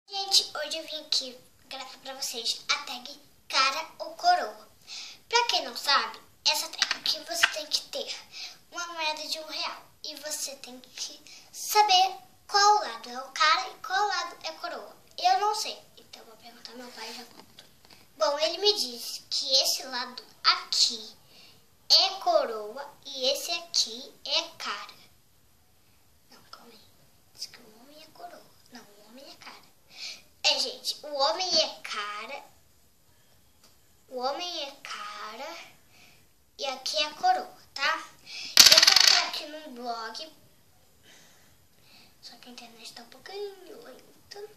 Gente, hoje eu vim aqui gravar pra vocês a tag cara ou coroa. Pra quem não sabe, essa tag aqui você tem que ter uma moeda de R$1 e você tem que saber qual lado é o cara e qual lado é coroa. Eu não sei, então vou perguntar ao meu pai e já conto. Bom, ele me disse que esse lado aqui é coroa e esse aqui é cara. Não, calma aí. Diz que o homem é coroa. Não, o homem é cara. Gente, o homem é cara. O homem é cara. E aqui é a coroa, tá? Eu vou entrar aqui num blog. Só que a internet tá um pouquinho lenta.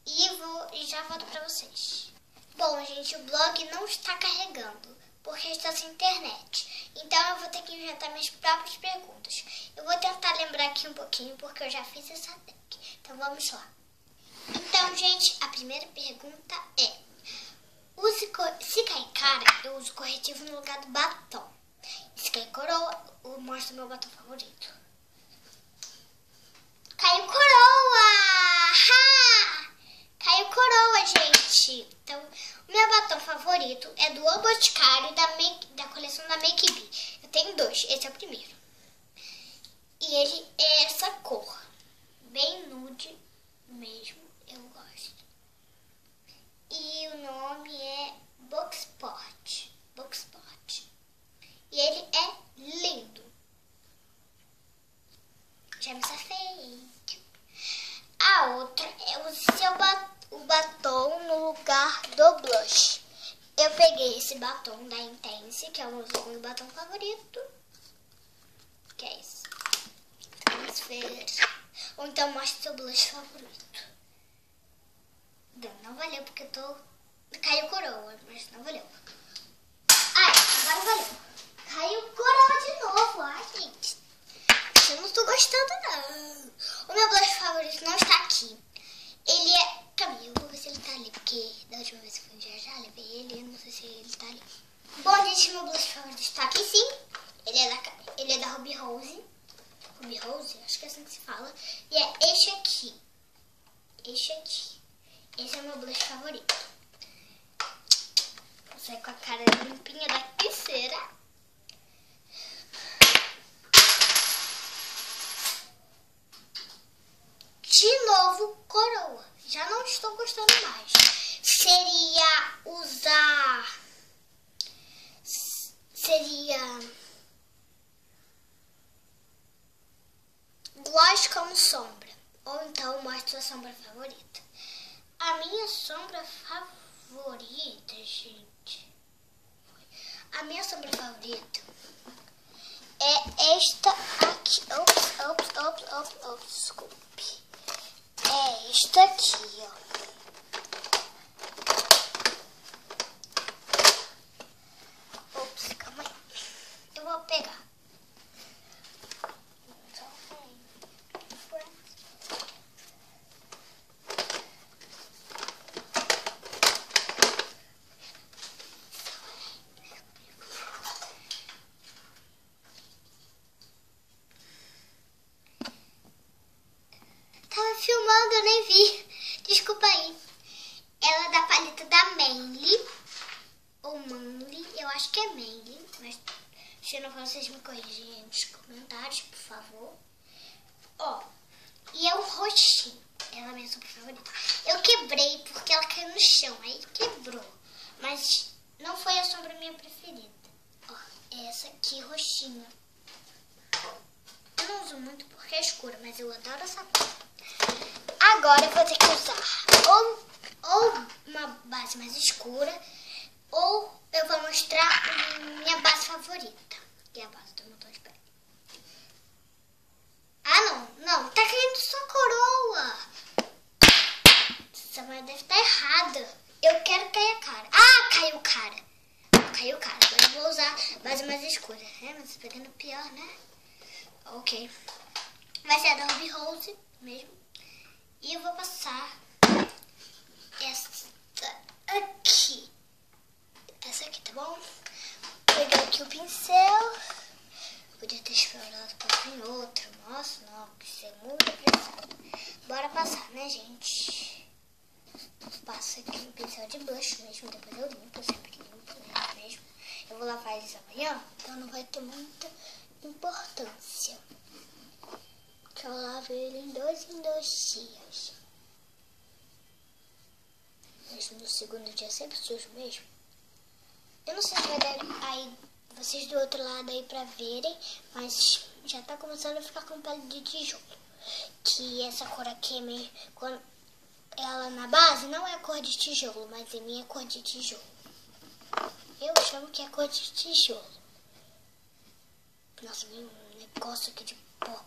E já volto pra vocês. Bom, gente, o blog não está carregando, porque está sem internet. Então eu vou ter que inventar minhas próprias perguntas. Eu vou tentar lembrar aqui um pouquinho, porque eu já fiz essa tag. Então vamos lá. Então, gente, a primeira pergunta é: se cair cara, eu uso corretivo no lugar do batom. E se cair coroa, eu mostro meu batom favorito. Caiu coroa! Ha! Caiu coroa, gente. Então, o meu batom favorito é do O Boticário, da coleção da Make Be. Eu tenho dois, esse é o primeiro. E ele é essa cor, bem nude mesmo, eu gosto. E o nome é Boxsport. E ele é lindo. Já me safei. A outra é o batom no lugar do blush. Eu peguei esse batom da Intense, que é o meu segundo batom favorito. Que é esse. Vamos ver. Ou então mostre seu blush favorito. Não valeu porque caiu coroa, mas não valeu. Ai, agora valeu. Caiu coroa de novo. Ai, gente. Eu não tô gostando, não. O meu blush favorito não está aqui. Ele é... Calma aí, eu vou ver se ele tá ali, porque da última vez que eu fui viajar, levei ele, eu não sei se ele tá ali. Bom, gente, meu blush favorito está aqui sim. Ele é da Ruby Rose. Ruby Rose, acho que é assim que se fala. E é este aqui. Esse é o meu blush favorito. Vou sair com a cara limpinha da pulseira. De novo, coroa. Já não estou gostando mais. Seria gloss como sombra. Ou então mostra a sombra favorita. A minha sombra favorita, gente. A minha sombra favorita é esta aqui. Ops, desculpe. É esta aqui, ó. Ops, calma aí. Eu vou pegar. Tava filmando, eu nem vi. Desculpa aí. Ela é da paleta da Manly. Ou Manly, eu acho que é Manly. Mas se não for, vocês me corrigem aí nos comentários, por favor. Ó, e é o roxinho. Ela é a minha super favorita. Eu quebrei porque ela caiu no chão. Aí quebrou. Mas não foi a sombra minha preferida. Ó, é essa aqui, roxinha. Eu não uso muito porque é escura, mas eu adoro essa cor. Agora eu vou ter que usar ou uma base mais escura, ou eu vou mostrar minha base favorita, que é a base do meu tom de pele. Ah, não, tá caindo só coroa. Essa mulher deve estar errada. Eu quero cair a cara. Ah, caiu cara. Agora eu vou usar base mais escura. Mas tá pegando pior, né? Ok. Vai ser a da Ruby Rose mesmo. E eu vou passar essa aqui. Essa aqui, tá bom? Pegar aqui o pincel. Podia ter explorado um pouquinho outro. Nossa, não, isso é muita pressão. Bora passar, né, gente? gente passa aqui no pincel de blush mesmo. Depois eu limpo, eu sempre limpo mesmo. Eu vou lavar eles amanhã, então não vai ter muita importância. Que eu lavo ele em dois dias. Mas no segundo dia sempre sujo mesmo. Eu não sei se vai dar aí vocês do outro lado aí pra verem, mas já tá começando a ficar com pele de tijolo. Que essa cor aqui, quando ela na base não é cor de tijolo, mas em mim é cor de tijolo. Eu chamo que é cor de tijolo. Nossa, vem um negócio aqui de pó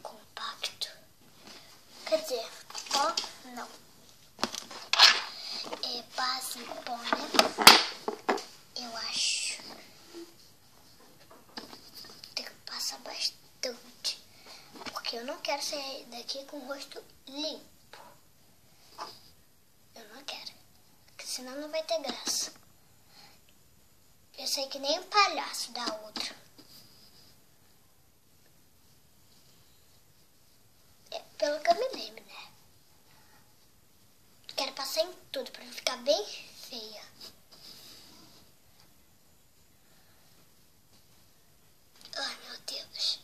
compacto. Quer dizer, pó não. É base em pó, né? Eu acho. Tem que passar bastante. Porque eu não quero sair daqui com o rosto limpo. Eu não quero. Porque senão não vai ter graça. Eu sei que nem um palhaço da outra. Pelo que eu me lembro, né? Quero passar em tudo pra ficar bem feia. Ai, meu Deus.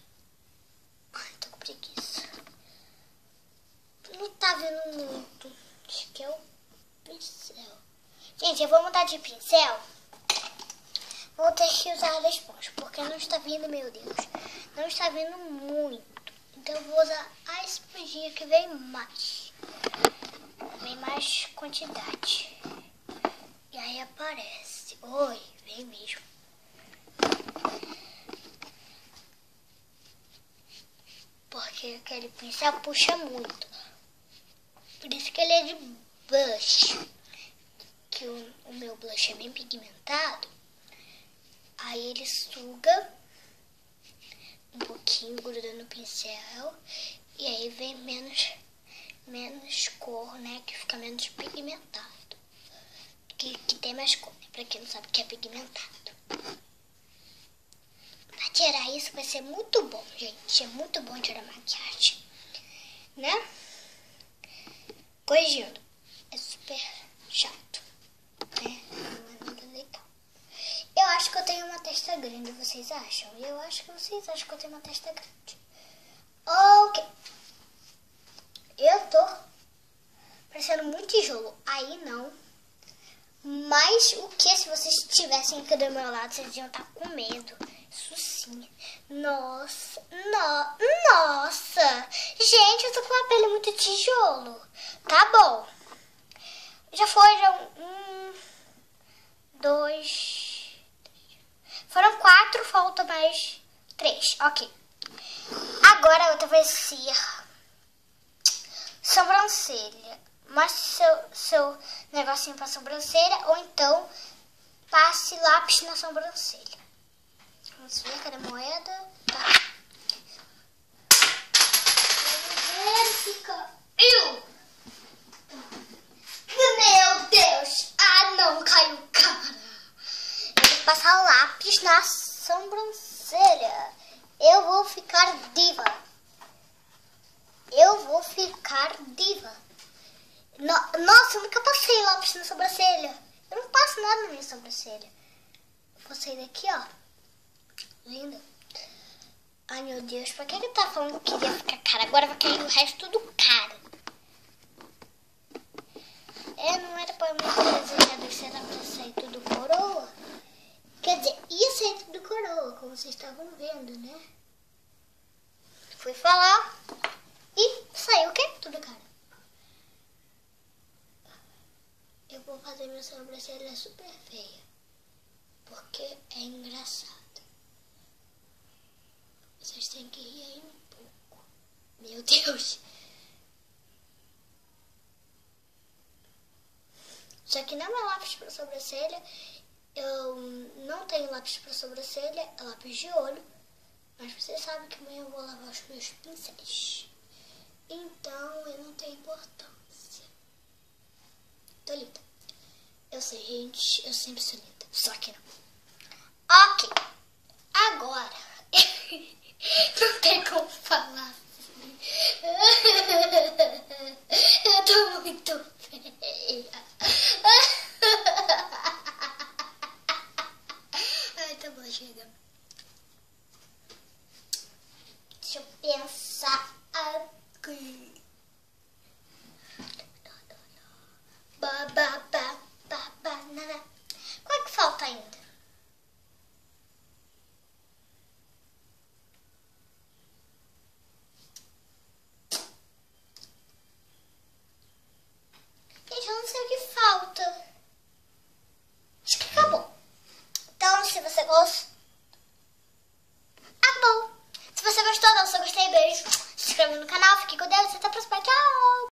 Ai, tô com preguiça. Não tá vendo muito. Acho que é o pincel. Gente, eu vou mudar de pincel. Vou ter que usar a esponja, porque não está vindo, meu Deus. Não está vindo muito. Então eu vou usar a esponjinha que vem mais. Vem mais quantidade. E aí aparece. Oi, vem mesmo. Porque aquele pincel puxa muito. Por isso que ele é de blush. Que o meu blush é bem pigmentado. Aí ele suga um pouquinho, gruda no pincel. E aí vem menos cor, né? Que fica menos pigmentado. Que tem mais cor, né? Pra quem não sabe o que é pigmentado. Pra tirar isso vai ser muito bom, gente. É muito bom tirar maquiagem. Né? Corrigindo. É super chato. Né? Não é nada legal. Eu acho que eu tenho uma testa grande, vocês acham? Eu acho que vocês acham que eu tenho uma testa grande. Ok. Eu tô parecendo muito tijolo. Aí não. Mas o que se vocês estivessem aqui do meu lado, vocês iam estar com medo. Isso sim. Nossa. Nossa. Gente, eu tô com uma pele muito tijolo. Tá bom. Já foram 2... Foram 4, falta mais 3. Ok. Agora a outra vai ser sobrancelha. Mostre seu negocinho pra sobrancelha. Ou então passe lápis na sobrancelha. Vamos ver, cadê a moeda? Tá. Fica... Meu Deus! Ah, não, caiu, cara. Eu vou passar lápis na sobrancelha. Eu vou ficar diva. Eu vou ficar diva. Nossa, eu nunca passei lápis na sobrancelha. Eu não passo nada na minha sobrancelha. Vou sair daqui, ó. Linda. Ai, meu Deus. Pra que ele tá falando que queria ficar cara? Agora vai cair o resto do cara. Não era pra mim desenhado, isso era pra sair tudo coroa. Quer dizer, ia sair tudo coroa, como vocês estavam vendo, né? Fui falar e saiu o quê? Tudo cara. Eu vou fazer minha sobrancelha super feia, porque é engraçado. Vocês têm que rir aí um pouco. Meu Deus. Só que não é lápis para sobrancelha. Eu não tenho lápis para sobrancelha, é lápis de olho. Mas vocês sabem que amanhã eu vou lavar os meus pincéis. Então eu não tenho importância. Tô linda. Eu sei, gente, eu sempre sou linda. Só que não. Ok. Agora. Não tem como falar assim. Eu tô muito feia. Ai, tá bom, chega. Deixa eu pensar aqui.